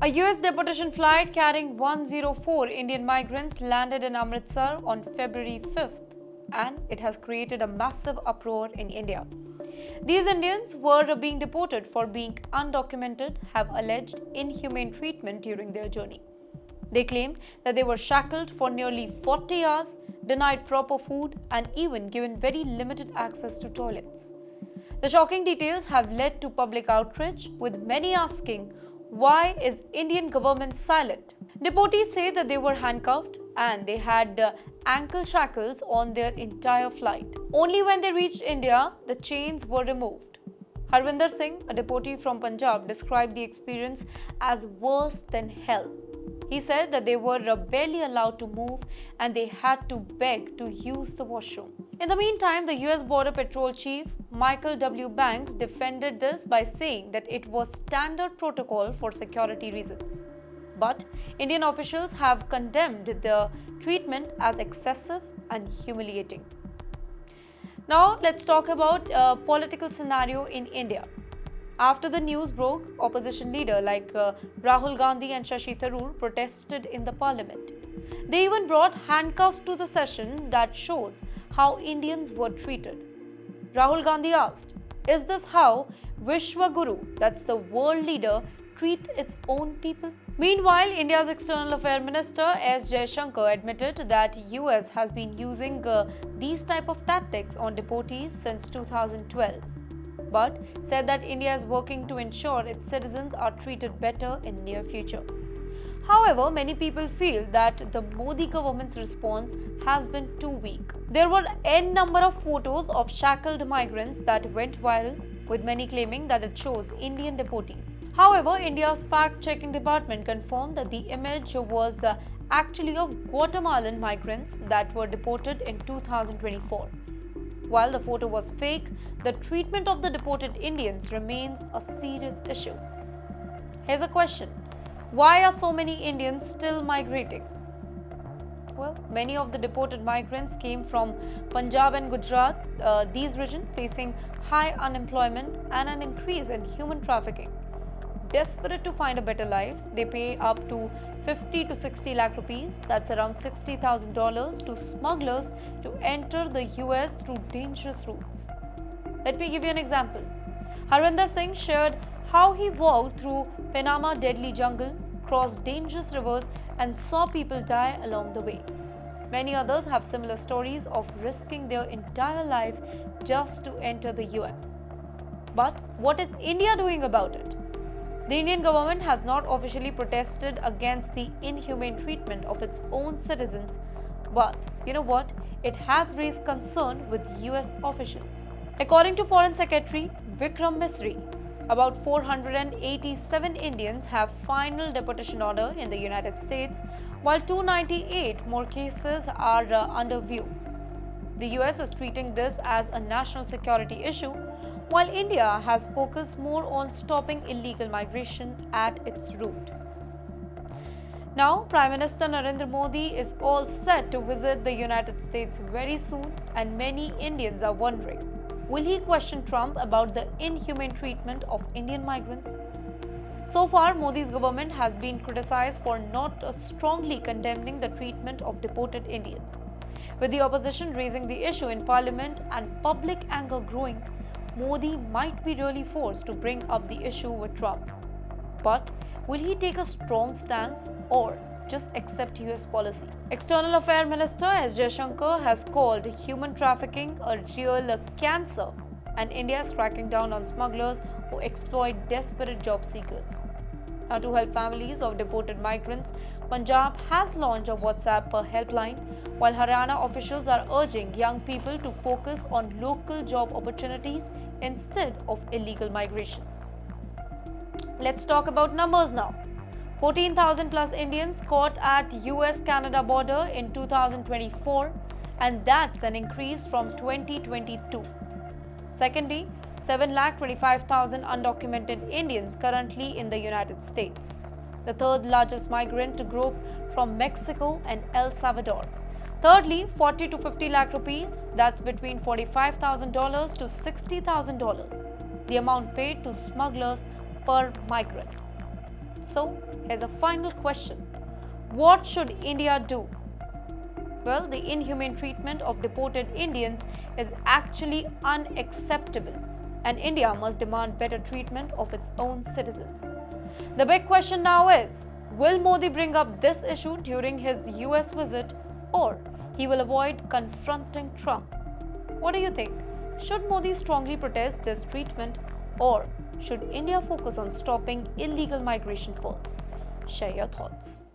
A US deportation flight carrying 104 Indian migrants landed in Amritsar on February 5th, and it has created a massive uproar in India. These Indians were being deported for being undocumented, have alleged inhumane treatment during their journey. They claimed that they were shackled for nearly 40 hours, denied proper food, and even given very limited access to toilets. The shocking details have led to public outrage, with many asking, why is Indian government silent? Deportees say that they were handcuffed and they had ankle shackles on their entire flight. Only when they reached India, the chains were removed. Harvinder Singh, a deportee from Punjab, described the experience as worse than hell. He said that they were barely allowed to move and they had to beg to use the washroom. In the meantime, the US Border Patrol Chief Michael W. Banks defended this by saying that it was standard protocol for security reasons. But Indian officials have condemned the treatment as excessive and humiliating. Now let's talk about a political scenario in India. After the news broke, opposition leaders like Rahul Gandhi and Shashi Tharoor protested in the parliament. They even brought handcuffs to the session that shows how Indians were treated. Rahul Gandhi asked, "Is this how Vishwaguru, that's the world leader, treat its own people?" Meanwhile, India's External Affairs Minister S. Jaishankar admitted that US has been using these type of tactics on deportees since 2012, but said that India is working to ensure its citizens are treated better in near future. However, many people feel that the Modi government's response has been too weak. There were n number of photos of shackled migrants that went viral, with many claiming that it shows Indian deportees. However, India's fact-checking department confirmed that the image was actually of Guatemalan migrants that were deported in 2024. While the photo was fake, the treatment of the deported Indians remains a serious issue. Here's a question. Why are so many Indians still migrating? Well, many of the deported migrants came from Punjab and Gujarat, these regions facing high unemployment and an increase in human trafficking. Desperate to find a better life, they pay up to 50 to 60 lakh rupees, that's around $60,000, to smugglers to enter the US through dangerous routes. Let me give you an example. Harvinder Singh shared how he walked through Panama deadly jungle, crossed dangerous rivers, and saw people die along the way. Many others have similar stories of risking their entire life just to enter the US. But what is India doing about it? The Indian government has not officially protested against the inhumane treatment of its own citizens, but you know what? It has raised concern with US officials. According to Foreign Secretary Vikram Misri, about 487 Indians have final deportation order in the United States, while 298 more cases are under view. The US is treating this as a national security issue, while India has focused more on stopping illegal migration at its root. Now, Prime Minister Narendra Modi is all set to visit the United States very soon, and many Indians are wondering, will he question Trump about the inhumane treatment of Indian migrants? So far, Modi's government has been criticized for not strongly condemning the treatment of deported Indians. With the opposition raising the issue in parliament and public anger growing, Modi might be really forced to bring up the issue with Trump. But will he take a strong stance or just accept US policy? External Affairs Minister S. Jaishankar has called human trafficking a real cancer, and India is cracking down on smugglers who exploit desperate job seekers. Now, to help families of deported migrants, Punjab has launched a WhatsApp helpline, while Haryana officials are urging young people to focus on local job opportunities instead of illegal migration. Let's talk about numbers now. 14,000 plus Indians caught at US-Canada border in 2024, and that's an increase from 2022. Secondly, 7,25,000 undocumented Indians currently in the United States, the third largest migrant group from Mexico and El Salvador. Thirdly, 40 to 50 lakh rupees, that's between $45,000 to $60,000, the amount paid to smugglers per migrant. So, here's a final question. What should India do? Well, the inhumane treatment of deported Indians is actually unacceptable, and India must demand better treatment of its own citizens. The big question now is, will Modi bring up this issue during his US visit, or he will avoid confronting Trump? What do you think? Should Modi strongly protest this treatment, or should India focus on stopping illegal migration first? Share your thoughts.